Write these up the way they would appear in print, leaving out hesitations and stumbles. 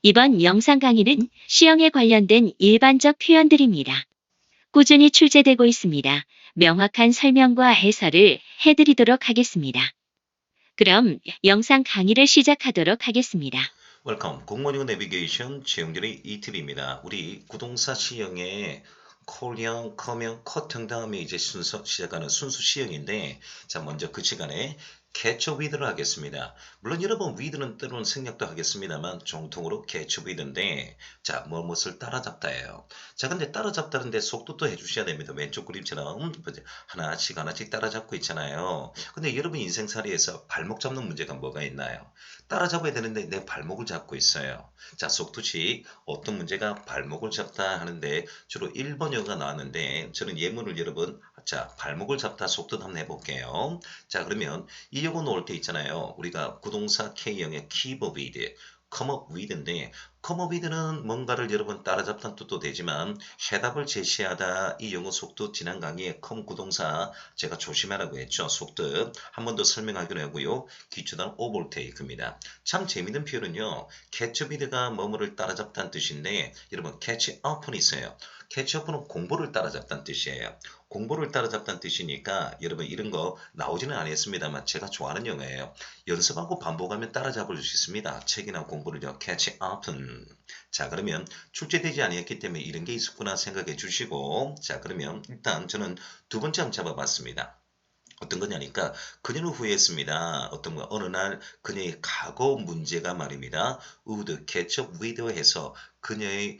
이번 영상 강의는 시형에 관련된 일반적 표현들입니다. 꾸준히 출제되고 있습니다. 명확한 설명과 해설을 해드리도록 하겠습니다. 그럼 영상 강의를 시작하도록 하겠습니다. 웰컴. 공무원 내비게이션 최영진의 이팁입니다. 우리 구동사 시형에 콜형, 커형, 컷형 다음에 이제 순서 시작하는 순수 시형인데, 자 먼저 그 시간에 catch with를 하겠습니다. 물론 여러분 with는 때로는 생략도 하겠습니다만 정통으로 catch with인데, 자 무엇을 따라잡다예요. 자 근데 따라잡다는데 속도도 해주셔야 됩니다. 왼쪽 그림처럼 하나씩 하나씩 따라잡고 있잖아요. 근데 여러분 인생살이에서 발목 잡는 문제가 뭐가 있나요? 따라잡아야 되는데 내 발목을 잡고 있어요. 자, 속도식 어떤 문제가 발목을 잡다 하는데 주로 1번여가 나왔는데 저는 예문을 여러분 자 발목을 잡다 속도도 한번 해볼게요. 자 그러면 이 용어 나올 때 있잖아요. 우리가 구동사 K형의 keep with, come up with인데 come up with는 뭔가를 여러분 따라잡다는 뜻도 되지만 해답을 제시하다 이 용어 속도 지난 강의에 come 구동사 제가 조심하라고 했죠. 속뜻 한 번 더 설명하기로 하고요. 기초단 overtake입니다. 참 재밌는 표현은요. catch with가 뭐뭐를 따라잡다는 뜻인데 여러분 catch up은 있어요. catch up은 공보를 따라잡다는 뜻이에요. 공보를 따라잡다는 뜻이니까 여러분 이런 거 나오지는 않았습니다만 제가 좋아하는 영어예요. 연습하고 반복하면 따라잡을 수 있습니다. 책이나 공부를요. catch up은. 자 그러면 출제되지 아니었기 때문에 이런 게 있었구나 생각해 주시고 자 그러면 일단 저는 두 번째 한번 잡아봤습니다. 어떤 거냐니까 그녀는 후회했습니다. 어떤 거 어느 날 그녀의 과거 문제가 말입니다. would catch up with 해서 그녀의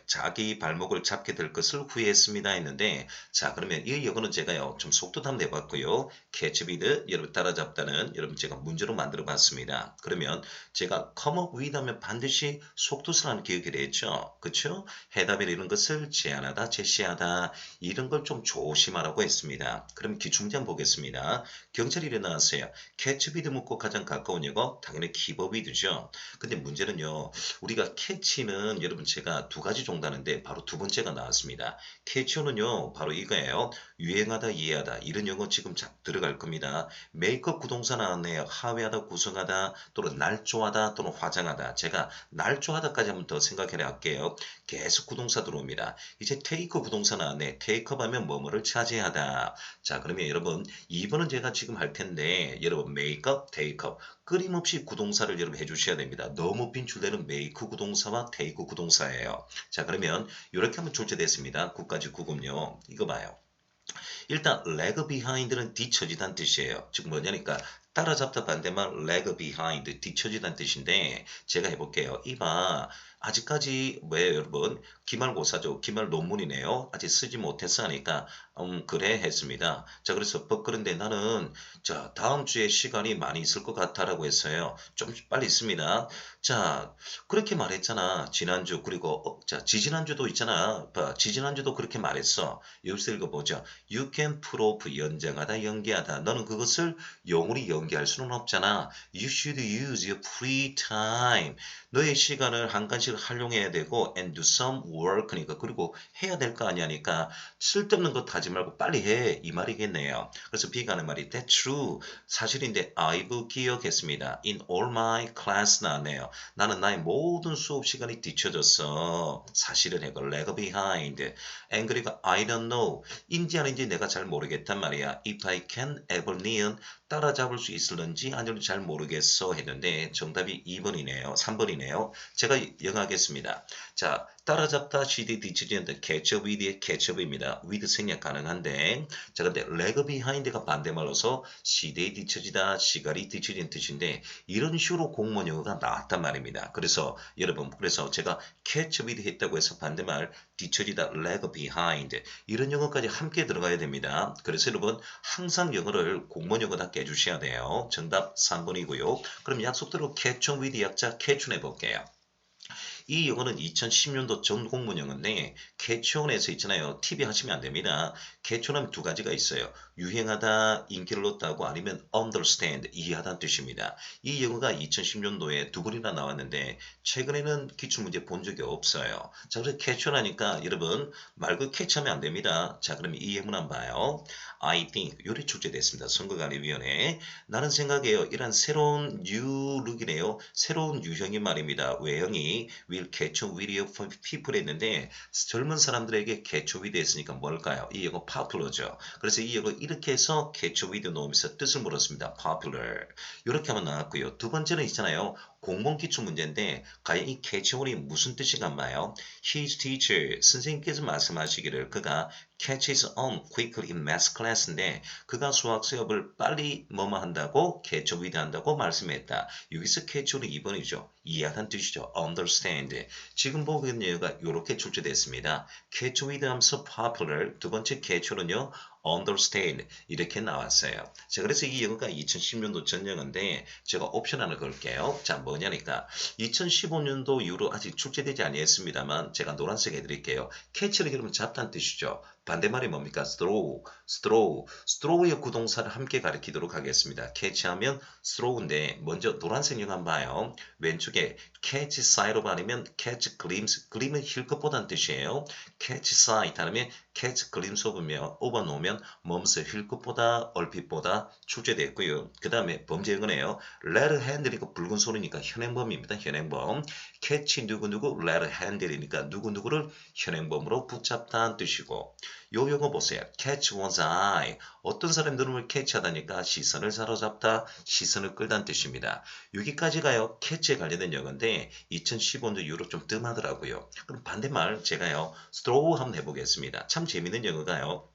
자기 발목을 잡게 될 것을 후회했습니다 했는데 자 그러면 이 영어는 제가요 좀 속도도 한번 내봤고요. catch with 여러분 따라잡다는 여러분 제가 문제로 만들어 봤습니다. 그러면 제가 come up with 하면 반드시 속도수라는 기억을 했죠. 그쵸? 해답에 이런 것을 제안하다 제시하다 이런 걸 좀 조심하라고 했습니다. 그럼 기출문제 한번 보겠습니다. 경찰이 일어나왔어요. catch with 묻고 가장 가까운 영어 당연히 keep with죠. 근데 문제는요. 우리가 catch는 여러분 제가 두 가지 정도하는데 바로 두 번째가 나왔습니다. catch는요. 바로 이거예요. 유행하다 이해하다 이런 용어 지금 들어갈 겁니다. 메이크업 구동사 나왔네요. 하회하다 구성하다 또는 날조하다 또는 화장하다. 제가 날조하다까지 한번 더 생각해 할게요. 계속 구동사 들어옵니다. 이제 테이크 구동사 나왔네. 테이크업 하면 뭐뭐를 차지하다. 자 그러면 여러분 2번은 제가 지금 할 텐데 여러분 메이크업, 테이크업 끊임없이 구동사를 여러분 해주셔야 됩니다. 너무 빈출되는 메이크 구동사와 테이크 구동사예요. 자 그러면 이렇게 한번 출제됐습니다. 9까지 9금요. 이거 봐요. 일단 lag behind는 뒤처지다는 뜻이에요. 즉 뭐냐니까 따라잡다 반대말 lag behind 뒤처지다는 뜻인데 제가 해볼게요. 이봐 아직까지 왜 여러분 기말고사죠. 기말 논문이네요. 아직 쓰지 못했어 하니까 그래 했습니다. 자 그래서 그런데 나는 자 다음 주에 시간이 많이 있을 것 같아라고 했어요. 좀 빨리 있습니다. 자 그렇게 말했잖아. 지난주 그리고 자 지지난주도 있잖아. 봐, 지지난주도 그렇게 말했어. 여기서 읽어보죠. You can prove 연장하다 연기하다. 너는 그것을 영원히 연기할 수는 없잖아. You should use your free time. 너의 시간을 한 가지를 활용해야 되고 and do some work니까 그리고 해야 될 거 아니야니까 쓸데없는 것 하지 말고 빨리 해 이 말이겠네요. 그래서 B가 하는 말이 That's true. 사실인데 I've 기억했습니다. In all my class 나네요. 나는 나의 모든 수업 시간이 뒤쳐졌어. 사실은 해고 lag behind. and 그리고 I don't know. 인지 아닌지 내가 잘 모르겠단 말이야. If I can ever neon 따라잡을 수 있을런지 아니면 잘 모르겠어 했는데 정답이 2번이네요. 3번이네요. 제가 영하겠습니다. 자, 따라잡다 CD 뒤처지는데 catch up with의 catch up입니다. with 생략 가능한데 자 근데 lag behind가 반대말로서 CD에 뒤처지다, 시간이 뒤처진 뜻인데 이런 식으로 공무원 용어가 나왔단 말입니다. 그래서 여러분 그래서 제가 catch with 했다고 해서 반대말 뒤처지다, lag behind 이런 용어까지 함께 들어가야 됩니다. 그래서 여러분 항상 영어를 공무원 용어답게 해주셔야 돼요. 정답 3번이고요. 그럼 약속대로 catch with 약자 catch 해볼게요. 이 영어는 2010년도 전 공문 영어인데 캐치온에서 있잖아요. TV 하시면 안 됩니다. 캐치온하면 두 가지가 있어요. 유행하다, 인기를 얻다고 아니면 understand, 이해하다는 뜻입니다. 이 영어가 2010년도에 두 번이나 나왔는데 최근에는 기출문제 본 적이 없어요. 자, 그래서 캐치온 하니까 여러분 말고 캐치하면 안 됩니다. 자, 그럼 이 예문 한번 봐요. I think 요리 출제됐습니다. 선거관리위원회. 나는 생각해요. 이런 새로운 new look이네요. 새로운 유형인 말입니다. 외형이 will catch with of people 했는데 젊은 사람들에게 catch with 했으니까 뭘까요? 이 영어 popular죠. 그래서 이 영어 이렇게 해서 catch with 놓으면서 뜻을 물었습니다. popular. 이렇게 하면 나왔고요. 두 번째는 있잖아요. 공본 기출 문제인데 과연 이 catch on이 무슨 뜻인가 봐요. His teacher, 선생님께서 말씀하시기를 그가 catches on quickly in math class인데 그가 수학 수업을 빨리 뭐뭐 한다고 catch with 한다고 말씀했다. 여기서 catch on이 2번이죠. 이해하다는 뜻이죠. understand. 지금 보고 있는 예가 이렇게 출제됐습니다. catch with 하면서 popular, 두 번째 catch on은요. understand 이렇게 나왔어요. 자, 그래서 이 영어가 2010년도 전 영어인데 제가 옵션 하나 걸게요. 자, 뭐냐니까 2015년도 이후로 아직 출제되지 아니했습니다만 제가 노란색 해드릴게요. 캐치를 그러면 잡다는 뜻이죠. 반대말이 뭡니까? straw의 구동사를 함께 가리키도록 하겠습니다. 캐치하면 throw인데 먼저 노란색 영 한번 봐요. 왼쪽에 catch sight of 아니면 catch glimpse, glim은 힐끗보다는 뜻이에요. catch sight 아니면 catch glimpse of면 over 놓으면 멈서 힐끗보다 얼핏보다 출제됐고요. 그 다음에 범죄 영어네요. let hand이니까 붉은 손이니까 현행범입니다. 현행범. catch 누구누구 let hand이니까 누구누구를 현행범으로 붙잡다는 뜻이고 요 용어 보세요. catch one's eye. 어떤 사람의 눈을 캐치하다니까 시선을 사로잡다, 시선을 끌다는 뜻입니다. 여기까지가요. 캐치에 관련된 용어인데 2015년 이후로 좀 뜸하더라고요. 그럼 반대말 제가요. throw 한번 해보겠습니다. 참 재밌는 용어가요.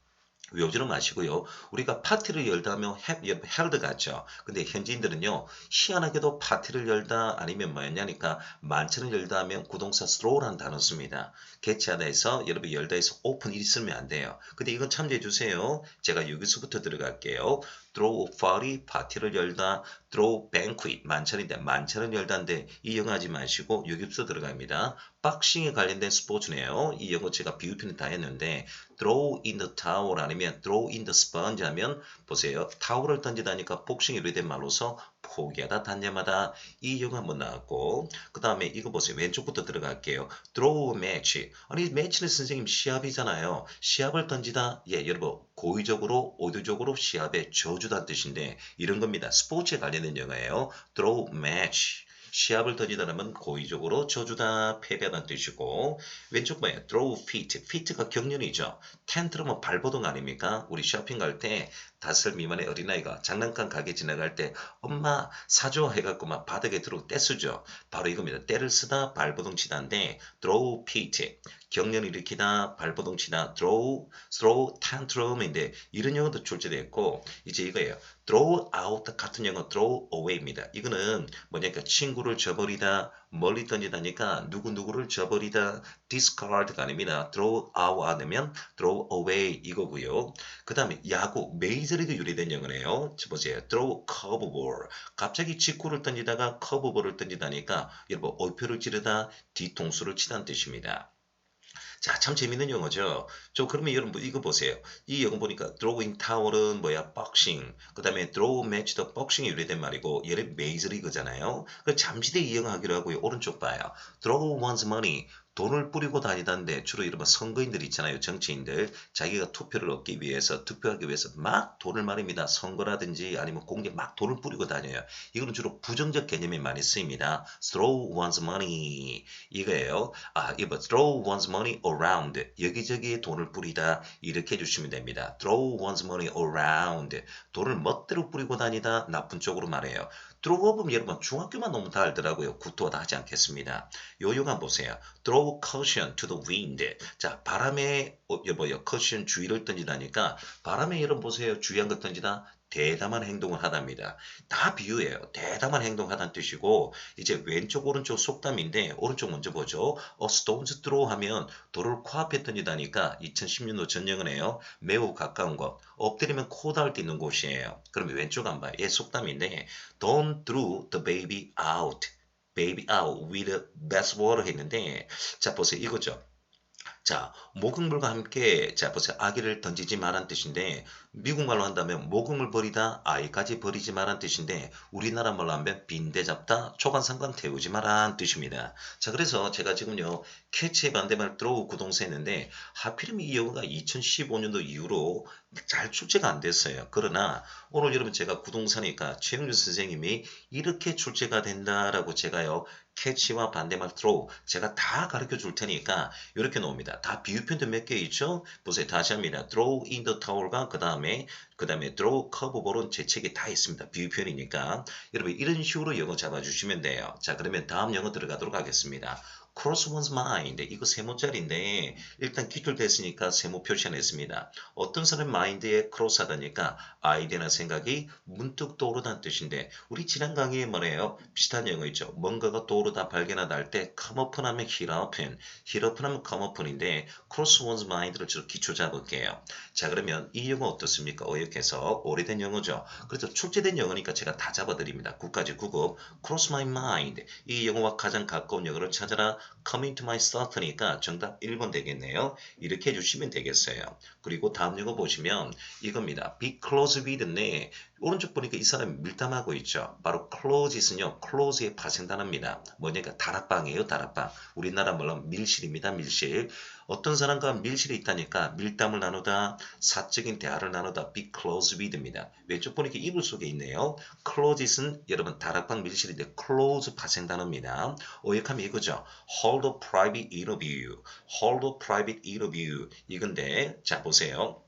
외우지는 마시고요. 우리가 파티를 열다 하면 held 같죠. 근데 현지인들은요. 희한하게도 파티를 열다 아니면 뭐였냐니까 만찬을 열다 하면 구동사 throw라는 단어 씁니다. 개최하다 해서 여러분 열다 해서 open 이 쓰면 안 돼요. 근데 이건 참조해 주세요. 제가 여기서부터 들어갈게요. throw party, 파티를 열다. throw banquet, 만찬인데 만찬을 열다인데 이 영어 하지 마시고 여기부터 들어갑니다. 박싱에 관련된 스포츠네요. 이 영어 제가 비유표는 다 했는데 throw in the towel 아니면 throw in the sponge 하면 보세요. 타월을 던지다니까 복싱이 유래된 말로서 포기하다, 단념하다 이 영어 한번 나왔고 그 다음에 이거 보세요. 왼쪽부터 들어갈게요. throw match. 아니 매치는 선생님 시합이잖아요. 시합을 던지다. 예, 여러분 고의적으로, 의도적으로 시합에 저주다는 뜻인데 이런 겁니다. 스포츠에 관련된 영어예요. throw match. 시합을 던지다라면 고의적으로 저주다, 패배하다는 뜻이고 왼쪽 봐요. throw fit. fit가 경련이죠. 텐트럼은 발버둥 아닙니까? 우리 쇼핑 갈 때 5살 미만의 어린아이가 장난감 가게 지나갈 때 엄마 사줘 해갖고 막 바닥에 들어 떼쓰죠. 바로 이겁니다. 떼를 쓰다 발버둥 치다인데 throw fit. 경련 일으키다, 발버둥 치다, throw tantrum인데 이런 영어도 출제됐고 이제 이거예요. throw out 같은 영어 throw away입니다. 이거는 뭐냐니까 친구를 저버리다, 멀리 던지다니까 누구누구를 저버리다, discard가 아닙니다. throw out 아니면 throw away 이거고요. 그 다음에 야구, 메이저리그 유래된 영어네요. 보세요. throw curveball. 갑자기 직구를 던지다가 커브볼을 던지다니까 여러분 얼표를 찌르다, 뒤통수를 치다는 뜻입니다. 자, 참 재밌는 영어죠. 그러면 여러분 이거 보세요. 이 영어 보니까 throwing towel은 뭐야? 복싱. 그 다음에 throw match도 복싱이 유래된 말이고 얘는 메이저리그잖아요. 잠시 뒤에 이 영어 하기로 하고요. 오른쪽 봐요. throw one's money. 돈을 뿌리고 다니다는데 주로 이런 선거인들 있잖아요. 정치인들. 자기가 투표를 얻기 위해서, 득표하기 위해서 막 돈을 말입니다. 선거라든지 아니면 공개 막 돈을 뿌리고 다녀요. 이거는 주로 부정적 개념이 많이 쓰입니다. throw one's money. 이거예요. 이거 throw one's money around. 여기저기에 돈을 뿌리다. 이렇게 해주시면 됩니다. throw one's money around. 돈을 멋대로 뿌리고 다니다. 나쁜 쪽으로 말해요. throw 보면 여러분 중학교만 너무 다 알더라고요. 구토하다 하지 않겠습니다. 요 용어 보세요. throw caution to the wind. 자, 바람에 caution 주의를 던지다니까 바람에 여러분 보세요. 주의한 것 던지다. 대담한 행동을 하답니다. 다 비유예요. 대담한 행동하다는 뜻이고 이제 왼쪽 오른쪽 속담인데 오른쪽 먼저 보죠. stone's throw 하면 돌을 코앞에 던지다니까 2010년도 전영어네요. 매우 가까운 곳. 엎드리면 코 닿을 때 있는 곳이에요. 그러면 왼쪽 안 봐요. 얘 속담인데 don't throw the baby out. baby out with bathwater 했는데 자 보세요 이거죠. 자, 모국물과 함께 자 보세요. 아기를 던지지 말란 뜻인데 미국 말로 한다면 모국물 버리다 아이까지 버리지 말란 뜻인데 우리나라 말로 하면 빈대 잡다 초간상관 태우지 말란 뜻입니다. 자 그래서 제가 지금요 캐치의 반대말 throw 구동사 했는데 하필이면 이 영어가 2015년도 이후로 잘 출제가 안 됐어요. 그러나 오늘 여러분 제가 구동사니까 최영준 선생님이 이렇게 출제가 된다라고 제가요 캐치와 반대말 throw 제가 다 가르쳐 줄 테니까 이렇게 나옵니다. 다 비유편도 몇 개 있죠? 보세요. 다시 합니다. throw in the towel과 그 다음에 throw 커브볼은 제 책에 다 있습니다. 비유편이니까 여러분 이런 식으로 영어 잡아주시면 돼요. 자 그러면 다음 영어 들어가도록 하겠습니다. cross one's mind 이거 세모짜리인데 일단 기출됐으니까 세모 표시해냈습니다. 어떤 사람 마인드에 크로스 하다니까 아이디어나 생각이 문득 떠오르다는 뜻인데 우리 지난 강의에 뭐래요? 비슷한 영어 있죠. 뭔가가 떠오르다 발견하다 할 때 come up은 하면 hit up은 하면 come up은인데 cross one's mind를 주로 기초 잡을게요. 자 그러면 이 영어 어떻습니까? 어역해서 오래된 영어죠. 그래서 출제된 영어니까 제가 다 잡아드립니다. 9까지 9급 cross my mind 이 영어와 가장 가까운 영어를 찾아라 Coming to my thought니까 정답 1번 되겠네요. 이렇게 해주시면 되겠어요. 그리고 다음 영어 보시면 이겁니다. Be close with인데 오른쪽 보니까 이 사람이 밀담하고 있죠. 바로 closet는요. close의 파생단어입니다. 뭐냐니까 다락방이에요. 다락방. 우리나라 말로 밀실입니다. 밀실. 어떤 사람과 밀실이 있다니까 밀담을 나누다 사적인 대화를 나누다 be close with입니다. 왼쪽 보니까 이불 속에 있네요. closet은 여러분 다락방 밀실인데 close 파생단어입니다. 어역하면 이거죠. hold a private interview. hold a private interview. 이건데 자 보세요.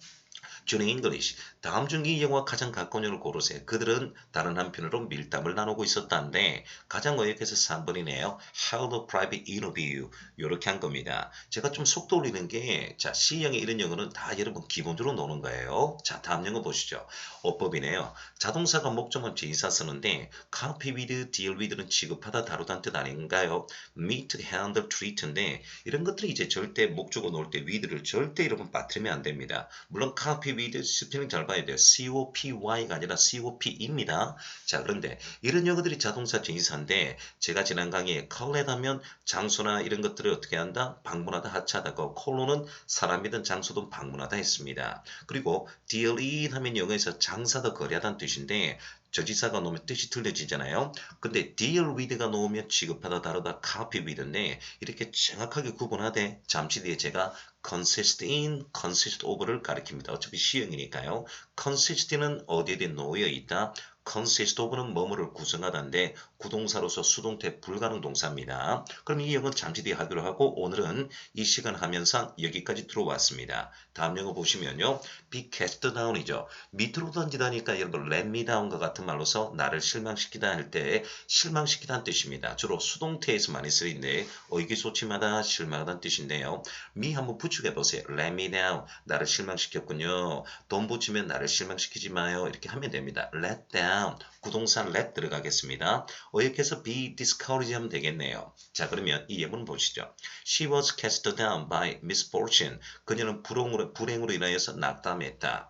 June English. 다음 중 이 영어와 가장 가까운 영어를 고르세요. 그들은 다른 한편으로 밀담을 나누고 있었다는데 가장 어역해서 3번이네요. Held a private interview. 이렇게 한 겁니다. 제가 좀 속도 올리는 게 자 C형의 이런 영어는 다 여러분 기본적으로 노는 거예요. 자 다음 영어 보시죠. 어법이네요. 자동사가 목적만 지사 쓰는데 copy with, deal with는 취급하다 다루다는 뜻 아닌가요? meet, handle, treat인데 이런 것들이 이제 절대 목적어 놓을 때 with를 절대 여러분 빠뜨리면 안 됩니다. 물론 copy with 스펠링 잘 봐야 돼요. COPY가 아니라 COP입니다. 자 그런데 이런 영어들이 자동사 진사인데 제가 지난 강의에 collect 하면 장소나 이런 것들을 어떻게 한다? 방문하다 하차하다고 콜로는 사람이든 장소든 방문하다 했습니다. 그리고 deal in 하면 영어에서 장사도 거래하다는 뜻인데 저지사가 놓으면 뜻이 틀려지잖아요. 근데 deal with가 놓으면 취급하다 다루다 copy with인데 이렇게 정확하게 구분하되 잠시 뒤에 제가 consist in, consist of를 가리킵니다. 어차피 시형이니까요. consist는 어디에든 놓여 있다. consist of는 뭐뭐를 구성하다인데 구동사로서 수동태 불가능 동사입니다. 그럼 이 영어는 잠시 뒤에 하기로 하고 오늘은 이 시간 하면서 여기까지 들어왔습니다. 다음 영어 보시면요. be cast down이죠. 밑으로 던지다니까 여러분 let me down과 같은 말로서 나를 실망시키다 할 때 실망시키다는 뜻입니다. 주로 수동태에서 많이 쓰이는데 의기소침하다 실망하다는 뜻인데요. me 한번 부축해 보세요. let me down 나를 실망시켰군요. 돈 붙이면 나를 실망시키지 마요. 이렇게 하면 됩니다. let down 구동사 let 들어가겠습니다. 어역해서 be discouraged 하면 되겠네요. 자 그러면 이 예문 보시죠. She was cast down by misfortune. 그녀는 불행으로 인하여서 낙담했다.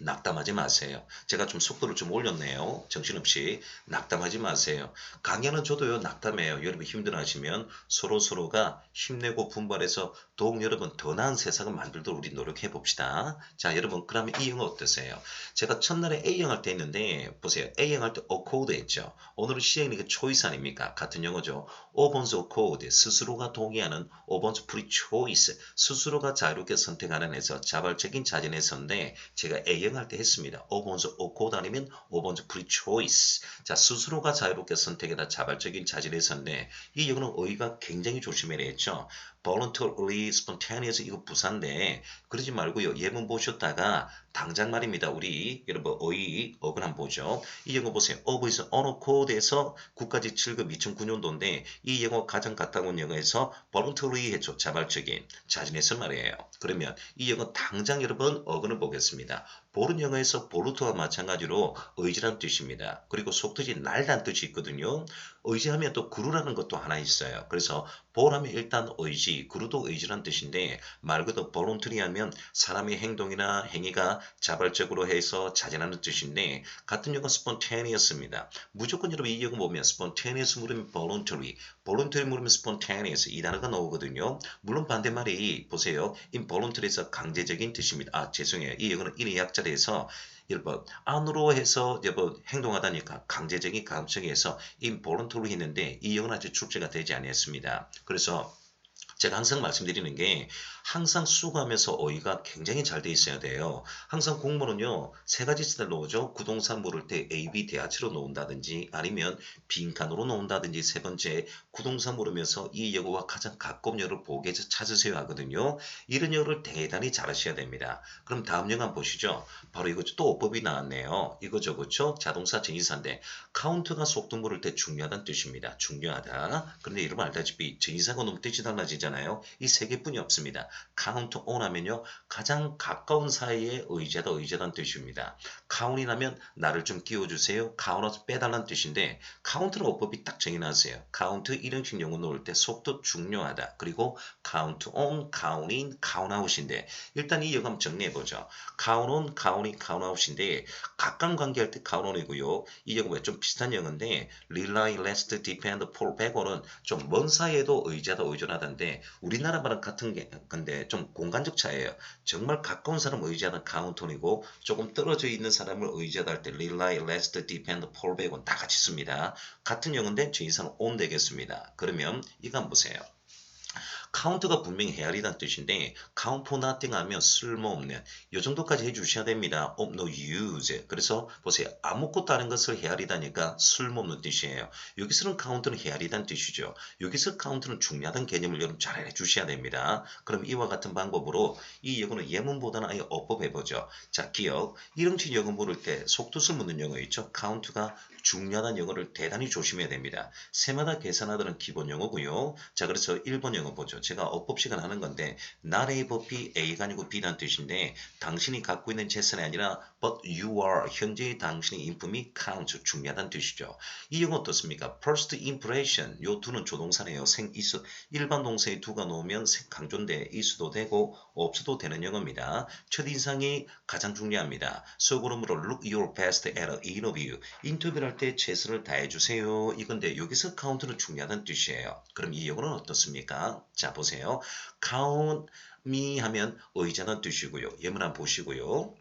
낙담하지 마세요. 제가 좀 속도를 좀 올렸네요. 정신없이 낙담하지 마세요. 강연은 저도요 낙담해요. 여러분 힘들어하시면 서로가 힘내고 분발해서 더욱 여러분 더 나은 세상을 만들도록 우리 노력해 봅시다. 자 여러분 그러면 이 영어 어떠세요? 제가 첫날에 A형 할 때 했는데 보세요. A형 할 때 accord 했죠. 오늘은 C형이니까 choice 아닙니까? 같은 영어죠. opens accord 스스로가 동의하는 opens free choice 스스로가 자유롭게 선택하는 해서 자발적인 자진해서인데 제가 A형 할 때 했습니다. opens accord 아니면 opens free choice 자 스스로가 자유롭게 선택하다 자발적인 자진해서인데 이 영어는 어휘가 굉장히 조심해야 했죠. voluntarily, spontaneous 이거 부사인데 그러지 말고요. 예문 보셨다가 당장 말입니다. 우리 여러분 어근 한번 보죠. 이 영어 보세요. of is on accord에서 9까지 7급 2009년도인데 이 영어 가장 가까운 영어에서 voluntarily 했죠. 자발적인 자진해서 말이에요. 그러면 이 영어 당장 여러분 어근을 보겠습니다. 볼은 영어에서 볼루트와 마찬가지로 의지란 뜻입니다. 그리고 속뜻이 날란 뜻이 있거든요. 의지하면 또 그루라는 것도 하나 있어요. 그래서 볼하면 일단 의지, 그루도 의지란 뜻인데 말 그대로 볼런터리 하면 사람의 행동이나 행위가 자발적으로 해서 자진하는 뜻인데 같은 용어가 spontaneous입니다. 무조건 여러분 이 용어 보면 spontaneous 물으면 voluntary, voluntary 물으면 spontaneous 이 단어가 나오거든요. 물론 반대말이 보세요. involuntary에서 강제적인 뜻입니다. 아 죄송해요. 이 용어는 인의 약자리에서 여러분 안으로 해서 여러분 행동하다니까 강제적인 감정에 해서 involuntarily 했는데 이 용어는 아직 출제가 되지 않았습니다. 그래서 제가 항상 말씀드리는 게 항상 수거하면서 어휘가 굉장히 잘 돼 있어야 돼요. 항상 공문은요. 세 가지 스타일로 오죠. 구동사 물을 때 A, B 대하치로 놓은다든지 아니면 빈칸으로 놓은다든지 세 번째 구동사 물으면서 이 여고와 가장 가까운 여를 보기에서 찾으세요 하거든요. 이런 여를 대단히 잘 하셔야 됩니다. 그럼 다음 영화 보시죠. 바로 이거 또 어법이 나왔네요. 이거죠. 그렇죠? 자동차 전치사인데 카운트가 속도 물을 때 중요하다는 뜻입니다. 중요하다. 그런데 여러분 알다시피 전치사가 너무 뜻이 달라지잖아요. 이 세 개뿐이 없습니다. count on 하면요. 가장 가까운 사이에 의자다는 뜻입니다. count이 나면 나를 좀 끼워주세요. count에서 빼달라는 뜻인데 count는 어법이 딱 정해놨어요. count 일형식 용어 놓을 때 속도 중요하다. 그리고 count on, count in, count out인데 일단 이 영어 한번 정리해보죠. count on, count in, count out인데 가까운 관계할 때 count on이고요. 이 영어가 좀 비슷한 영어인데 rely, rest, depend, fall, backon은 좀 먼 사이에도 의자다 의존하다인데 우리나라 말은 같은 게 근데 좀 공간적 차이예요. 정말 가까운 사람 의지하는 카운턴이고 조금 떨어져 있는 사람을 의지하다 할 때 rely, rest, depend, fall back은 다 같이 씁니다. 같은 용어인데 전치사는 on 되겠습니다. 그러면 이거 한번 보세요. 카운트가 분명히 헤아리다는 뜻인데 count for nothing 하면 쓸모없는 이 정도까지 해주셔야 됩니다. of no use. 그래서 보세요. 아무것도 아닌 것을 헤아리다니까 쓸모없는 뜻이에요. 여기서는 count는 헤아리다는 뜻이죠. 여기서 count는 중요하다는 개념을 여러분 잘 해주셔야 됩니다. 그럼 이와 같은 방법으로 이 영어는 예문보다는 아예 어법 해보죠. 자 기억. 일형식 영어 물을 때 속뜻을 묻는 영어 있죠. count가 중요하다는 영어를 대단히 조심해야 됩니다. 세마다 계산하다는 기본 영어고요. 자 그래서 1번 영어 보죠. 제가 어법 시간 하는 건데 not A but B, A가 아니고 B라는 뜻인데 당신이 갖고 있는 재산이 아니라 but you are, 현재의 당신의 인품이 count, 중요하다는 뜻이죠. 이 영어 어떻습니까? first impression, 요 두는 조동사네요. 있어, 일반 동사에 두가 놓으면 강조인데 있어도 되고 없어도 되는 영어입니다. 첫인상이 가장 중요합니다. So 그러므로 look your best at an interview. 인터뷰를 할 때 최선을 다해주세요. 이건데 여기서 count는 중요하다는 뜻이에요. 그럼 이 영어는 어떻습니까? 자 보세요. count me 하면 의자는 뜻이고요. 예문 한번 보시고요.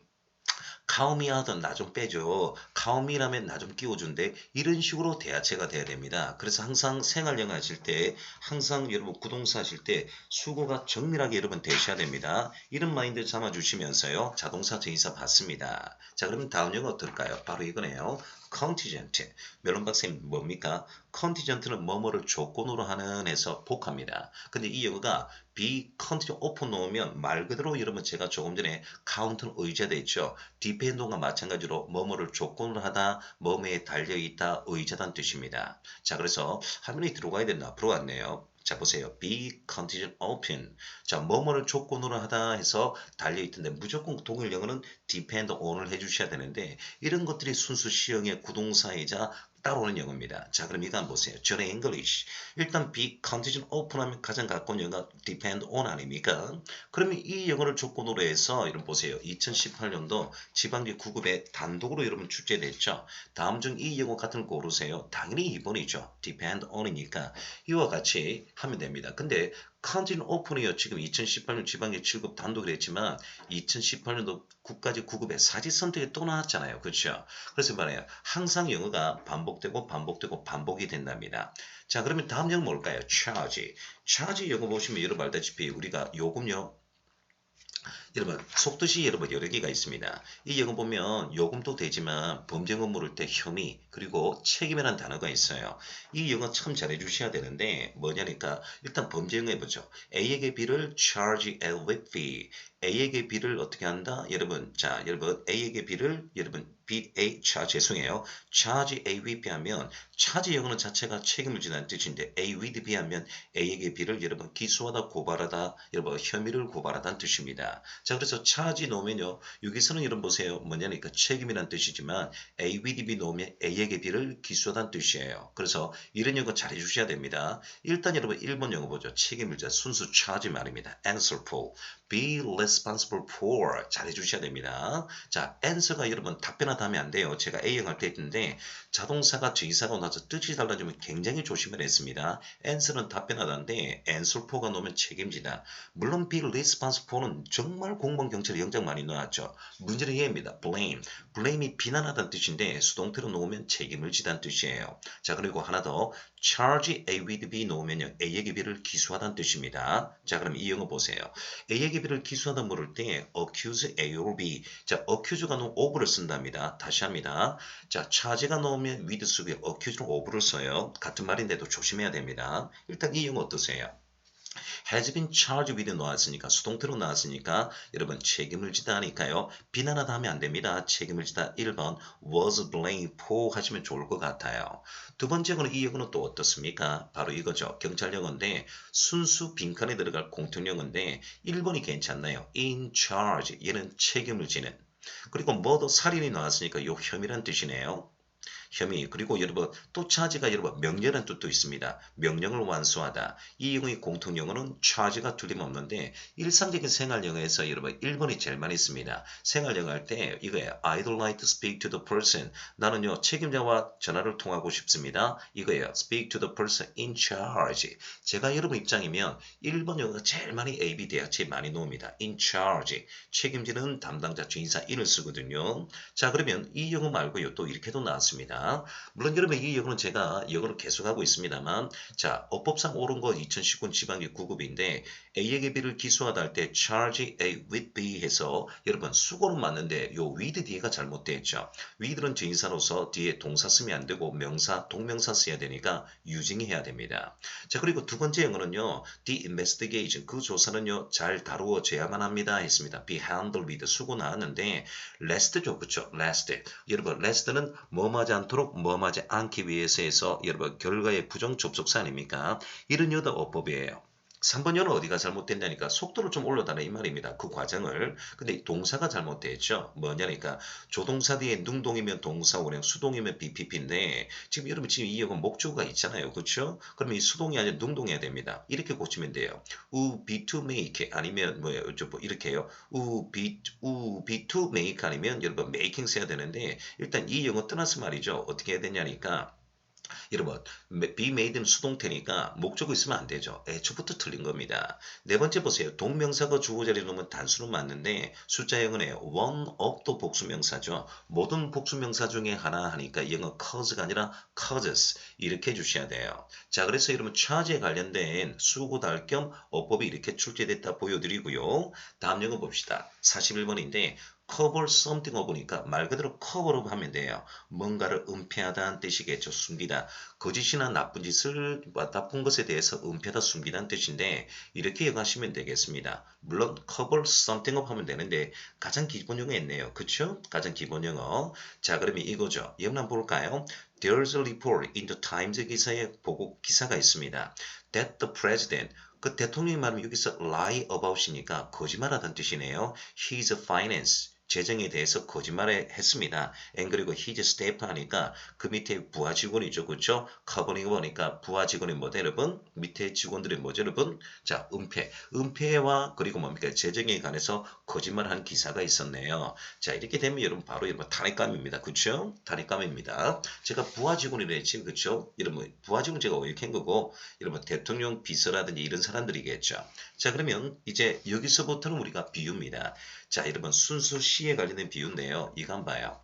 count me 하던 나 좀 빼줘. count me라면 나 좀 끼워준대. 이런 식으로 대화체가 돼야 됩니다. 그래서 항상 생활영어 하실 때 항상 여러분 구동사 하실 때 수고가 정밀하게 여러분 되셔야 됩니다. 이런 마인드 잡아주시면서요. 자동사 전치사 받습니다. 자 그러면 다음 영어 어떨까요? 바로 이거네요. contingent. 멜론 박사님 뭡니까? contingent는 뭐뭐를 조건으로 하는 해서 복합니다. 근데 이 영어가 be contingent open 놓으면 말 그대로 여러분 제가 조금 전에 count는 의제돼 있죠. depend과 마찬가지로 뭐뭐를 조건으로 하다, 뭐뭐에 달려있다, 의제다는 뜻입니다. 자 그래서 화면에 들어가야 된다. 들어왔네요. 자 보세요. be contingent open. 자 뭐뭐를 조건으로 하다 해서 달려있던데 무조건 동일 영어는 depend on을 해주셔야 되는데 이런 것들이 순수 시형의 구동사이자 따라오는 영어입니다. 자 그럼 이거 한번 보세요. John English. 일단 be contingent open 하면 가장 가까운 영어가 depend on 아닙니까? 그러면 이 영어를 조건으로 해서 여러분 보세요. 2018년도 지방대 9급에 단독으로 여러분 출제됐죠. 다음 중 이 영어 같은 걸 고르세요. 당연히 2번이죠. depend on이니까 이와 같이 하면 됩니다. 근데 컨티뉴 오픈이요. 지금 2018년 지방의 7급 단독을 했지만 2018년도 국가직 9급에 사지 선택이 또 나왔잖아요. 그렇죠? 그래서 말해요. 항상 영어가 반복되고 반복이 된답니다. 자 그러면 다음 영어 뭘까요? charge. charge 영어 보시면 여러분 알다시피 우리가 요금요. 여러분 속뜻이 여러분 여러 개가 있습니다. 이 영어 보면 요금도 되지만 범죄금 물을 때 혐의 그리고 책임이라는 단어가 있어요. 이 영어 참 잘해 주셔야 되는데 뭐냐니까 일단 범죄금 해보죠. A에게 B를 charge a late fee. A에게 B를 어떻게 한다? 여러분 자 여러분 A에게 B를 여러분 B, A, 죄송해요. charge A with B 하면 charge 영어는 자체가 책임을 지는 뜻인데 A with B 하면 A에게 B를 여러분 기소하다 고발하다 여러분 혐의를 고발하다는 뜻입니다. 자 그래서 charge 놓으면요. 여기서는 여러분 보세요. 뭐냐니까 책임이란 뜻이지만 A with B 놓으면 A에게 B를 기소하다는 뜻이에요. 그래서 이런 영어 잘 해주셔야 됩니다. 일단 여러분 1번 영어 보죠. 책임을자 순수 charge 말입니다. answerful. be responsible for 잘 해주셔야 됩니다. 자, answer가 여러분 답변하다 하면 안 돼요. 제가 A형 할 때 했는데 자동사가 주의사가 나서 뜻이 달라지면 굉장히 조심을 했습니다. answer는 답변하다인데 answer for가 놓으면 책임지다. 물론 be responsible for는 정말 공무원 경찰에 영장 많이 나왔죠. 문제는 얘입니다. blame. blame이 비난하다는 뜻인데 수동태로 놓으면 책임을 지다는 뜻이에요. 자, 그리고 하나 더 charge A with B 놓으면요. A에게 B를 기소하다는 뜻입니다. 자, 그럼 이 영어 보세요. A에게 B를 기소하다 물을 때 accuse A or B. 자, accuse가 놓으면 of를 쓴답니다. 다시 합니다. 자, charge가 놓으면 with 쓰고요. accuse는 of를 써요. 같은 말인데도 조심해야 됩니다. 일단 이 영어 어떠세요? has been charged with 나왔으니까 수동태로 나왔으니까 여러분 책임을 지다 하니까요. 비난하다 하면 안 됩니다. 책임을 지다 1번 was blamed for 하시면 좋을 것 같아요. 두 번째 거는 이 영어는 또 어떻습니까? 바로 이거죠. 경찰 영어인데 순수 빈칸에 들어갈 공통 영어인데 1번이 괜찮나요? in charge 얘는 책임을 지는 그리고 뭐도 살인이 나왔으니까 요 혐의란 뜻이네요. 혐의 그리고 여러분 또 차지가 여러분 명령이라는 뜻도 있습니다. 명령을 완수하다. 이 영어의 공통 영어는 차지가 틀림없는데 일상적인 생활 영어에서 여러분 1번이 제일 많이 있습니다. 생활 영어 할 때 이거예요. I'd like to speak to the person. 나는요 책임자와 전화를 통하고 싶습니다. 이거예요. Speak to the person in charge. 제가 여러분 입장이면 1번 영어가 제일 많이 A, B 대학체에 많이 나옵니다. in charge. 책임지는 담당자 주인사 in을 쓰거든요. 자 그러면 이 영어 말고요 또 이렇게도 나왔습니다. 물론 여러분 이 영어는 제가 영어를 계속하고 있습니다만 자 어법상 옳은 거 2019 지방기 9급인데 A에게 B를 기소하다 할 때 charge A with B 해서 여러분 수고는 맞는데 요 with 뒤에가 잘못되어 있죠. with는 주인사로서 뒤에 동사 쓰면 안 되고 명사 동명사 써야 되니까 using 해야 됩니다. 자 그리고 두 번째 영어는요 the investigation 그 조사는요 잘 다루어져야만 합니다 했습니다. be handled with 수고 나왔는데 last죠 그쵸 last 여러분 last는 뭐하지 않도록 뭐하지 않기 위해서 해서 여러분 결과의 부정 접속사 아닙니까? 이런 여도 어법이에요. 3번연은 어디가 잘못된다니까 속도를 좀 올려달라 이 말입니다. 그 과정을. 근데 동사가 잘못됐죠. 뭐냐니까 조동사 뒤에 능동이면 동사 원형 수동이면 BPP인데 지금 여러분 지금 이 영어 목적어가 있잖아요. 그렇죠? 그러면 이 수동이 아니라 능동해야 됩니다. 이렇게 고치면 돼요. be to make 아니면 뭐예요? 뭐 이렇게요. be to make 아니면 여러분 making 써야 되는데 일단 이 영어 떠나서 말이죠. 어떻게 해야 되냐니까 여러분, be made는 수동태니까 목적어 있으면 안 되죠. 애초부터 틀린 겁니다. 네 번째 보세요. 동명사가 주어 자리에 놓으면 단수는 맞는데 숫자 영어네요. one of도 복수명사죠. 모든 복수명사 중에 하나 하니까 이 영어 cause가 아니라 causes 이렇게 해주셔야 돼요. 자, 그래서 여러분 charge에 관련된 수고 달 겸 어법이 이렇게 출제됐다 보여드리고요. 다음 영어 봅시다. 41번인데 cover something 보니까 말 그대로 cover up 하면 돼요. 뭔가를 은폐하다는 뜻이겠죠. 숨기다. 거짓이나 나쁜 짓을 나쁜 것에 대해서 은폐하다 숨기다는 뜻인데 이렇게 이해하시면 되겠습니다. 물론 cover something up 하면 되는데 가장 기본 용어 있네요. 그쵸? 가장 기본 용어. 자 그러면 이거죠. 예문 한번 볼까요? There's a report in the Times 기사에 보고 기사가 있습니다. That the president 그 대통령이 말하면 여기서 lie about이니까 거짓말하다는 뜻이네요. His finance 재정에 대해서 거짓말을 했습니다. and 그리고 his staff 하니까 그 밑에 부하 직원이죠. 그렇죠? covering 보니까 부하 직원이 뭐죠 여러분? 밑에 직원들이 뭐죠 여러분? 자 은폐. 은폐와 그리고 뭡니까? 재정에 관해서 거짓말한 기사가 있었네요. 자 이렇게 되면 여러분 바로 여러분 탄핵감입니다. 그렇죠? 탄핵감입니다. 제가 부하 직원이라 했지 그렇죠? 여러분 부하 직원 제가 이렇게 한 거고 여러분 대통령 비서라든지 이런 사람들이겠죠. 자 그러면 이제 여기서부터는 우리가 비유입니다. 자 여러분 순수 시에 관련된 비유인데요. 이거 한번 봐요.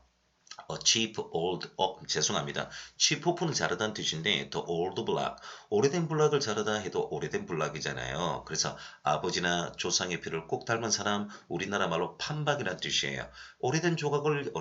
cheap old 죄송합니다. cheap 오프는 자르다는 뜻인데 the old block 오래된 블락을 자르다 해도 오래된 블락이잖아요. 그래서 아버지나 조상의 피를 꼭 닮은 사람 우리나라 말로 판박이라는 뜻이에요. 오래된 조각을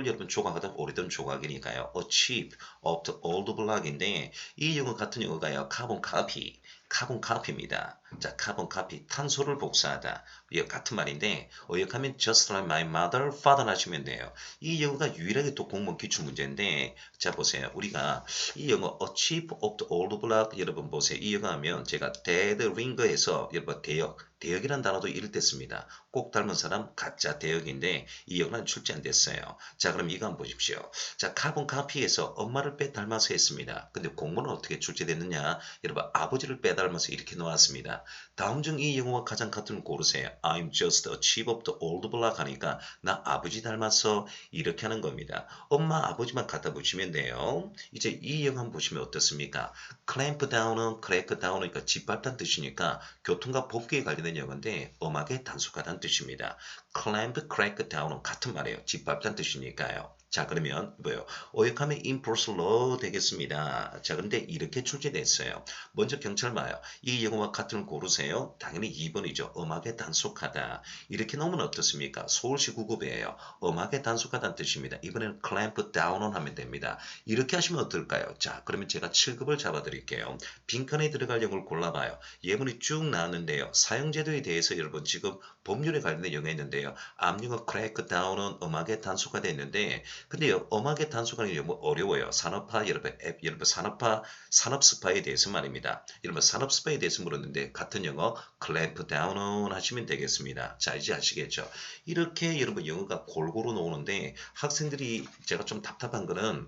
여러분 조각하다 오래된 조각이니까요. a cheap of the old block인데 이 영어 같은 영어가요. carbon copy 카본 카피입니다. 자, 카본 카피, 탄소를 복사하다. 이거 같은 말인데 어역하면 just like my mother, father 하시면 돼요. 이 영어가 유일하게 또 공무원 기출 문제인데 자 보세요. 우리가 이 영어 a chief of the old block 여러분 보세요. 이 영어 하면 제가 dead ringer에서 여러분 대역 대역이란 단어도 이럴 때 씁니다. 꼭 닮은 사람 가짜 대역인데 이 영어는 출제 안 됐어요. 자, 그럼 이거 한번 보십시오. 자, 카본 카피에서 엄마를 빼 닮아서 했습니다. 근데 공문은 어떻게 출제됐느냐? 여러분 아버지를 빼 닮아서 이렇게 놓았습니다. 다음 중 이 영어와 가장 같은 걸 고르세요. I'm just a chief of the old block 하니까 나 아버지 닮았어. 이렇게 하는 겁니다. 엄마 아버지만 갖다 붙이면 돼요. 이제 이 영어 한번 보시면 어떻습니까? clamp down은 crack down이니까 짓밟다는 뜻이니까 교통과 복귀에 관련된 영어인데 엄하게 단속하다는 뜻입니다. clamp, crack down은 같은 말이에요. 짓밟다는 뜻이니까요. 자, 그러면 뭐예요? 오역하면 enforce law 되겠습니다. 자, 그런데 이렇게 출제됐어요. 먼저 경찰 봐요. 이 영어와 같은 걸 고르세요. 당연히 2번이죠. 엄하게 단속하다. 이렇게 놓으면 어떻습니까? 서울시 9급이에요. 엄하게 단속하다는 뜻입니다. 이번에는 clamp down은 하면 됩니다. 이렇게 하시면 어떨까요? 자, 그러면 제가 7급을 잡아드릴게요. 빈칸에 들어갈 영어를 골라봐요. 예문이 쭉 나왔는데요. 사용제도에 대해서 여러분 지금 법률에 관련된 영어가 있는데요. 앞영어 crack down은 엄하게 단속하다 했는데 근데요, 엄하게 단속하는 게 너무 어려워요. 산업화, 여러분, 산업화, 산업 스파에 대해서 말입니다. 여러분, 산업 스파에 대해서 물었는데, 같은 영어, clamp down은 하시면 되겠습니다. 자, 이제 아시겠죠? 이렇게 여러분, 영어가 골고루 나오는데, 학생들이 제가 좀 답답한 거는,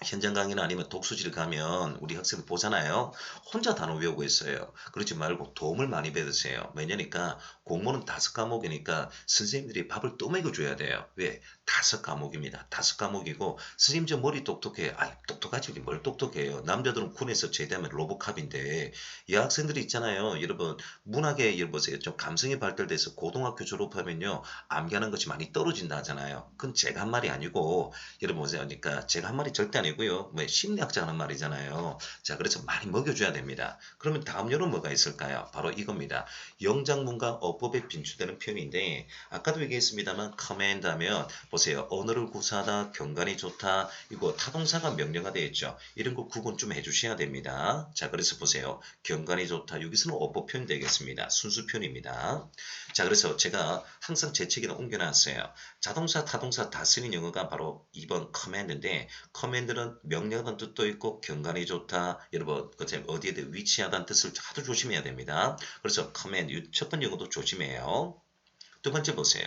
현장 강의나 아니면 독서실 가면 우리 학생들 보잖아요. 혼자 단어 외우고 있어요. 그러지 말고 도움을 많이 받으세요. 왜냐니까 공부는 5과목이니까 선생님들이 밥을 또 먹여줘야 돼요. 왜? 5과목입니다. 5과목이고 선생님 저 머리 똑똑해. 아이 똑똑하지 뭘 똑똑해요. 남자들은 군에서 제대하면 로봇캅인데 이 학생들이 있잖아요. 여러분 문학에 여러분 보세요. 좀 감성이 발달돼서 고등학교 졸업하면요. 암기하는 것이 많이 떨어진다 하잖아요. 그건 제가 한 말이 아니고 여러분 보세요. 그러니까 제가 한 말이 절대 아니고요. 뭐 심리학자 하는 말이잖아요. 자, 그래서 많이 먹여줘야 됩니다. 그러면 다음 요는 뭐가 있을까요? 바로 이겁니다. 영장문과 어법에 빈출되는 표현인데 아까도 얘기했습니다만 command 하면 보세요. 언어를 구사하다, 경관이 좋다, 이거 타동사가 명령화 되어 있죠. 이런 거 구분 좀 해주셔야 됩니다. 자, 그래서 보세요. 경관이 좋다. 여기서는 어법 표현 되겠습니다. 순수 표현입니다. 자, 그래서 제가 항상 제 책에다 옮겨놨어요. 자동사, 타동사 다 쓰는 영어가 바로 2번 command인데 command는 명령하다는 뜻도 있고 경관이 좋다. 여러분 어디에 위치하다는 뜻을 아주 조심해야 됩니다. 그래서 command 첫 번째 영어도 조심해요. 두 번째 보세요.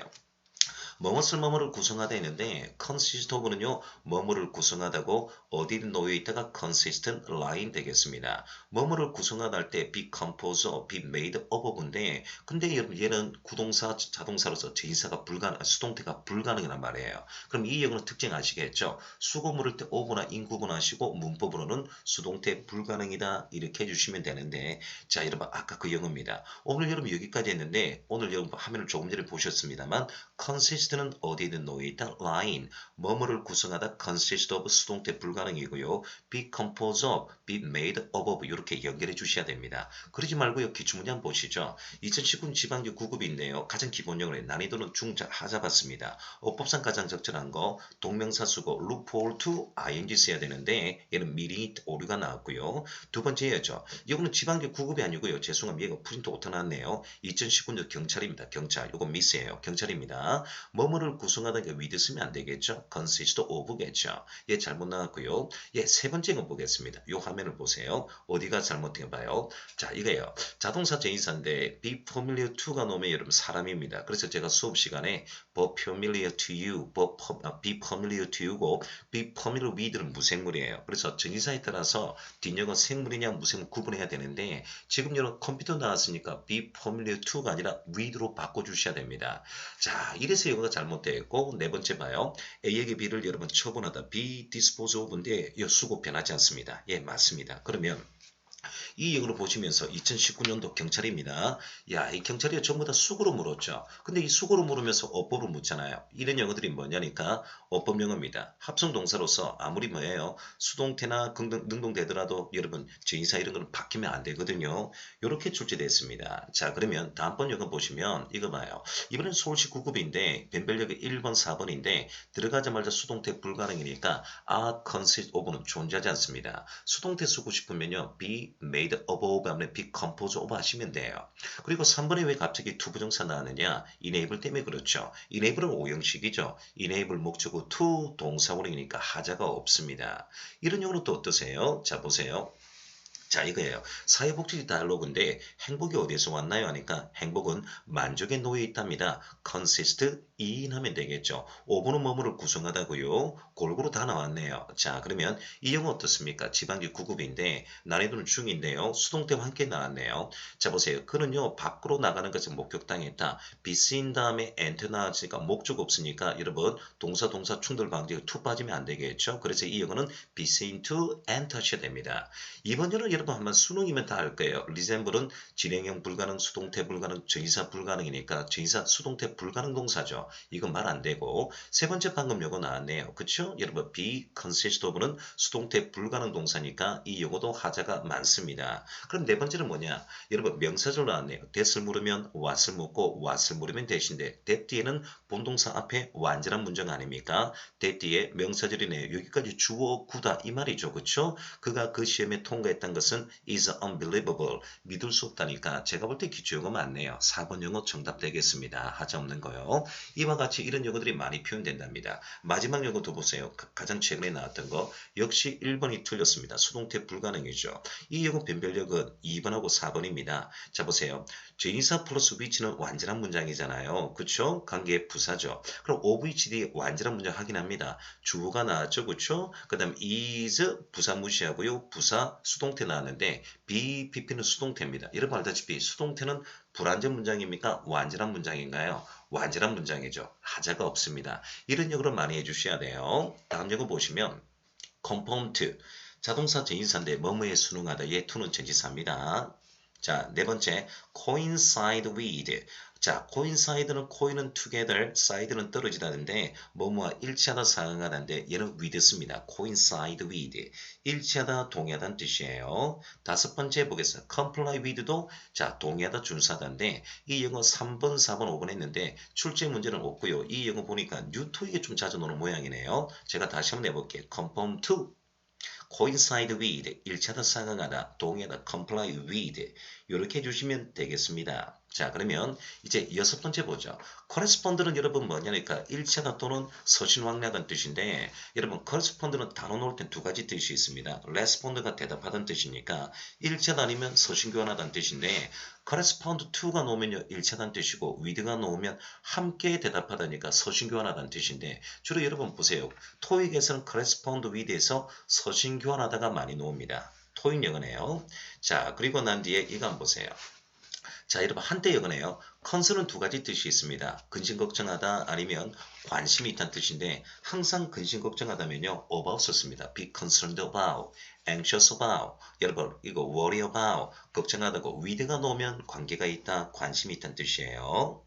뭐뭇을 뭐뭐를 구성하다 했는데 consist of는요 뭐뭐를 구성하다고 어디에 놓여 있다가 consistent line 되겠습니다. 뭐뭐를 구성하다 할 때 be composed of, be made of인데 근데 여러분 얘는 구동사 자동사로서 제인사가 수동태가 불가능이란 말이에요. 그럼 이 영어는 특징 아시겠죠? 수고 물을 때 of나 in 구분하시고 문법으로는 수동태 불가능이다 이렇게 해주시면 되는데 자 여러분 아까 그 영어입니다. 오늘 여러분 여기까지 했는데 오늘 여러분 화면을 조금 전에 보셨습니다만 consist는 어디든 놓여 있다 line 뭐뭐를 구성하다 consist of 수동태 불가능이고요. be composed of, be made of 이렇게 연결해 주셔야 됩니다. 그러지 말고요. 기출문제 한번 보시죠. 2019년 지방교 9급인데요. 가장 기본형으로 난이도는 중자 하자 받습니다. 어법상 가장 적절한 거 동명사 수고 look forward to ing 써야 되는데 얘는 미리 오류가 나왔고요. 두 번째였죠. 이거는 지방교 9급이 아니고요. 죄송합니다. 얘가 프린트 오타 나왔네요. 2019년 경찰입니다. 경찰. 이거 미스예요. 경찰입니다. 뭐뭐를 구성하다가 with 쓰면 안 되겠죠. consist of겠죠. 얘 잘못 나왔고요. 얘 세 번째 거 보겠습니다. 이 화면을 보세요. 어디가 잘못된 봐요. 자 이거예요. 자동사 제인사인데 be familiar to가 나오면 여러분 사람입니다. 그래서 제가 수업 시간에 be familiar to you, be familiar to you고 be familiar with는 무생물이에요. 그래서 전인사에 따라서 뒷영어 생물이냐 무생물 구분해야 되는데 지금 여러분 컴퓨터 나왔으니까 be familiar to가 아니라 with로 바꿔주셔야 됩니다. 자 이래서 영어가 잘못되어 있고 네 번째 봐요. A에게 B를 여러분 처분하다 be dispose of인데 이 수고 변하지 않습니다. 예 맞습니다. 그러면 이 영어를 보시면서 2019년도 경찰입니다. 야, 이 경찰이 전부 다 수고로 물었죠. 근데 이 수고로 물으면서 어법을 묻잖아요. 이런 영어들이 뭐냐니까 어법 영어입니다. 합성 동사로서 아무리 뭐예요. 수동태나 능동되더라도 여러분 제인사 이런 거는 바뀌면 안 되거든요. 이렇게 출제됐습니다. 자, 그러면 다음번 영어 보시면 이거 봐요. 이번엔 서울시 9급인데 변별력이 1번, 4번인데 들어가자마자 수동태 불가능이니까 are consist of는 존재하지 않습니다. 수동태 쓰고 싶으면요. be made of 하면 be composed of 하시면 돼요. 그리고 3번에 왜 갑자기 투부정사 나왔느냐? enable 때문에 그렇죠. enable은 오형식이죠. enable 목적어 to 동사원이니까 하자가 없습니다. 이런 경우는 또 어떠세요? 자 보세요. 자, 이거예요. 사회복지 다이얼로그인데 행복이 어디에서 왔나요? 하니까 행복은 만족에 놓여 있답니다. consist in 하면 되겠죠. 5번은 뭐뭐를 구성하다고요. 골고루 다 나왔네요. 자, 그러면 이 영어 어떻습니까? 지방지 9급인데 난이도는 중인데요. 수동태와 함께 나왔네요. 자, 보세요. 그는요, 밖으로 나가는 것을 목격당했다. be seen 다음에 enter 나왔으니까 목적 없으니까 여러분 동사 충돌 방지 to 빠지면 안 되겠죠. 그래서 이 영어는 be seen to enter 하셔야 됩니다. 이번 주는 여러분 한번 수능이면 다 알 거예요. 리셈블은 진행형 불가능, 수동태 불가능, 전치사 불가능이니까 전치사 수동태 불가능 동사죠. 이건 말 안 되고 세 번째 방금 요거 나왔네요. 그쵸? 여러분 be consist of는 수동태 불가능 동사니까 이 요거도 하자가 많습니다. 그럼 네 번째는 뭐냐? 여러분 명사절 나왔네요. that을 물으면 what을 묻고 what을 물으면 that인데 that 뒤에는 본동사 앞에 완전한 문장 아닙니까? that 뒤에 명사절이네요. 여기까지 주어 구다 이 말이죠. 그쵸? 그가 그 시험에 통과했던 것은 is unbelievable. 믿을 수 없다니까 제가 볼 때 기초영어 맞네요. 4번 영어 정답 되겠습니다. 하자 없는 거요. 이와 같이 이런 용어들이 많이 표현된답니다. 마지막 용어도 보세요. 가장 최근에 나왔던 거 역시 1번이 틀렸습니다. 수동태 불가능이죠. 이 용어 변별력은 2번하고 4번입니다. 자 보세요. 전치사 플러스 which는 완전한 문장이잖아요. 그쵸? 관계 부사죠. 그럼 OVHD 완전한 문장 확인합니다. 주어가 나왔죠. 그쵸? 그 다음 is 부사 무시하고요. 부사 수동태 나왔는데 be, pp는 수동태입니다. 여러분 알다시피 수동태는 불완전 문장입니까? 완전한 문장인가요? 완전한 문장이죠. 하자가 없습니다. 이런 용어를 많이 해주셔야 돼요. 다음 용어 보시면 conform to 자동사 전치사인데 뭐뭐에 순응하다 얘 to는 전치사입니다. 자, 네 번째 coincide with 자, coincide는 coin은 together, side는 떨어지다는데 뭐뭐와 일치하다 상응하다인데 얘는 with습니다. coincide with 일치하다 동의하다는 뜻이에요. 다섯 번째 보겠습니다. comply with도 자 동의하다 준수하다인데 이 영어 3번, 4번, 5번 했는데 출제 문제는 없고요. 이 영어 보니까 뉴토익에 좀 자주 나오는 모양이네요. 제가 다시 한번 해볼게요. conform to coincide with 일치하다 상응하다 동의하다 comply with 이렇게 해주시면 되겠습니다. 자 그러면 이제 여섯 번째 보죠. correspond는 여러분 뭐냐니까 일치하다 또는 서신왕래하다는 뜻인데 여러분 correspond는 단어 놓을 땐 두 가지 뜻이 있습니다. respond가 대답하다는 뜻이니까 일치하다 아니면 서신교환하다는 뜻인데 correspond to가 놓으면요 일치하다는 뜻이고 with가 놓으면 함께 대답하다니까 서신교환하다는 뜻인데 주로 여러분 보세요. 토익에서는 correspond with에서 서신교환하다가 많이 놓습니다. 토익 영어네요. 자 그리고 난 뒤에 이거 한번 보세요. 자 여러분 한때 영어네요. 컨설은 두 가지 뜻이 있습니다. 근심 걱정하다 아니면 관심이 있다는 뜻인데 항상 근심 걱정하다면요 about 썼습니다. be concerned about, anxious about 여러분 이거 worry about 걱정하다고 with가 놓으면 관계가 있다, 관심이 있다는 뜻이에요.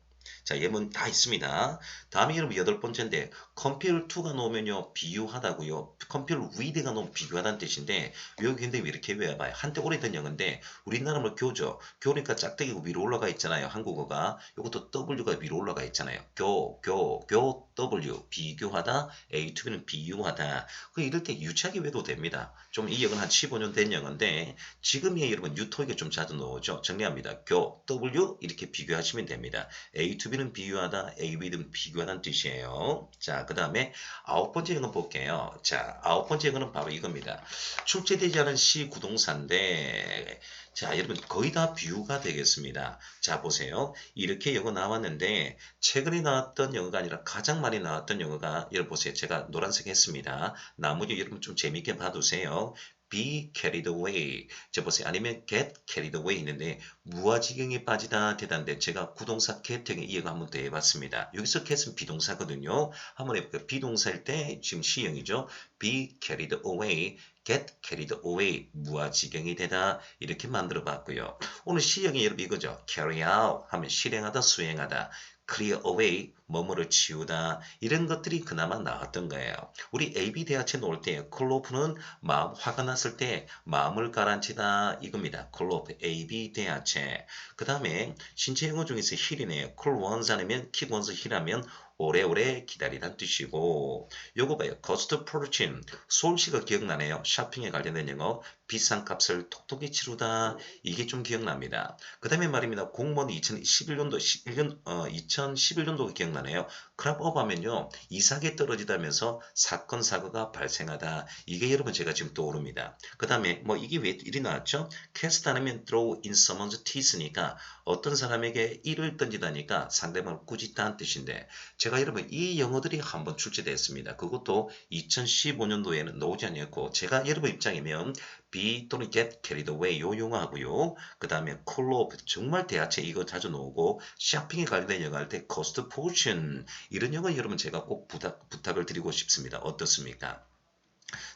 자, 예문 다 있습니다. 다음에 여러분 여덟 번째인데 compare to가 놓으면요 비유하다고요. compare with가 놓으면 비교하다는 뜻인데 여기 근데 왜 이렇게 외워봐요. 한때 오래된 영어인데 우리나라 뭐 교죠. 교니까 짝대기가 위로 올라가 있잖아요. 한국어가. 이것도 W가 위로 올라가 있잖아요. W 비교하다 A to B는 비유하다. 그 이럴 때 유치하게 외워도 됩니다. 좀 이 영어는 한 15년 된 영어인데 지금이 여러분 뉴토익에 좀 자주 나오죠. 정리합니다. W 이렇게 비교하시면 됩니다. A to B는 비유하다, A, B는 비교하다는 뜻이에요. 자, 그 다음에 아홉 번째 영어 볼게요. 자, 아홉 번째 영어는 바로 이겁니다. 출제되지 않은 시 구동사인데 자, 여러분 거의 다 비유가 되겠습니다. 자, 보세요. 이렇게 영어 나왔는데 최근에 나왔던 영어가 아니라 가장 많이 나왔던 영어가 여러분 보세요. 제가 노란색 했습니다. 나머지 여러분 좀 재밌게 봐두세요. be carried away. 저 보세요. 아니면 get carried away 있는데 무아지경에 빠지다 되다인데 제가 구동사 get형에 이해가 한번 더 해봤습니다. 여기서 get은 비동사거든요. 한번 해볼게요. 비동사일 때 지금 시형이죠. be carried away. get carried away. 무아지경이 되다. 이렇게 만들어 봤고요. 오늘 시형이 여러분 이거죠. carry out 하면 실행하다, 수행하다. clear away, 뭐뭐를 치우다 이런 것들이 그나마 나왔던 거예요. 우리 AB 대하체 놓을 때 콜로프는 마음 화가 났을 때 마음을 가라앉히다 이겁니다. 콜로프 AB 대하체. 그 다음에 신체 용어 중에서 힐이네요. 콜 원스 아니면 킥 원스 힐하면 오래오래 기다리다는 뜻이고 요거 봐요. cost fortune 솔시가 기억나네요. 쇼핑에 관련된 영어 비싼 값을 톡톡히 치르다 이게 좀 기억납니다. 그 다음에 말입니다. 공무원 2011년도가 기억나네요. crop up 하면요. 이삭이 떨어지다면서 사건, 사고가 발생하다. 이게 여러분 제가 지금 떠오릅니다. 그 다음에 뭐 이게 왜 일이 나왔죠? cast 하면 throw in someone's teeth니까 어떤 사람에게 이를 던지다니까 상대방을 꾸짖다는 뜻인데 제가 여러분 이 영어들이 한번 출제됐습니다. 그것도 2015년도에는 나오지 않았고 제가 여러분 입장이면 be 또는 get carried away 요 용어하고요. 그 다음에 call up 정말 대하체 이거 자주 나오고 쇼핑에 관련된 영어 할 때 cost portion 이런 영어 여러분 제가 꼭 부탁을 드리고 싶습니다. 어떻습니까?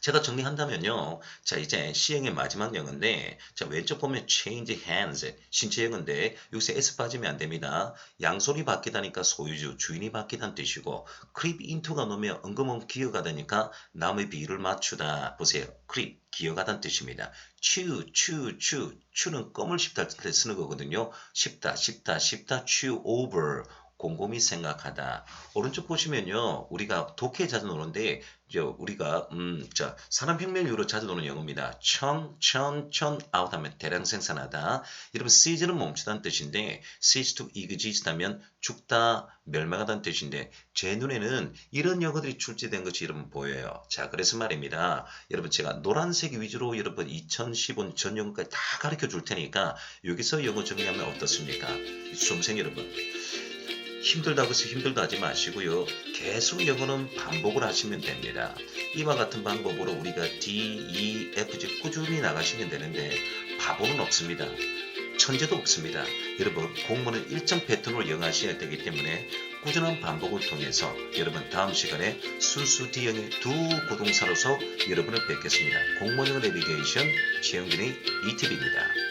제가 정리한다면요. 자, 이제 시행의 마지막 영어인데, 자, 왼쪽 보면 change hands, 신체 영어인데, 여기서 s 빠지면 안 됩니다. 양손이 바뀌다니까 소유주, 주인이 바뀌다는 뜻이고, creep into가 놓으면 은근히 기어가다니까 남의 비율을 맞추다. 보세요. creep, 기어가다는 뜻입니다. 추는 껌을 씹다 때 쓰는 거거든요. 씹다, chew over. 곰곰이 생각하다. 오른쪽 보시면요. 우리가 독해 자주 노는데 우리가 산업혁명 이후로 자주 노는 영어입니다. 천 아웃 하면 대량 생산하다. 여러분 seize는 멈추다는 뜻인데 cease to exist 하면 죽다, 멸망하다는 뜻인데 제 눈에는 이런 영어들이 출제된 것이 여러분 보여요. 자, 그래서 말입니다. 여러분 제가 노란색 위주로 여러분 2015년 전 영어까지 다 가르쳐 줄 테니까 여기서 영어 정리하면 어떻습니까? 수험생 여러분. 힘들다고 해서 힘들다 하지 마시고요. 계속 영어는 반복을 하시면 됩니다. 이와 같은 방법으로 우리가 D, E, F, G 꾸준히 나가시면 되는데 바보는 없습니다. 천재도 없습니다. 여러분 공부는 일정 패턴으로 영어 하셔야 되기 때문에 꾸준한 반복을 통해서 여러분 다음 시간에 순수 D형의 두 고동사로서 여러분을 뵙겠습니다. 공무원 영어 내비게이션 최영진의 이팁입니다.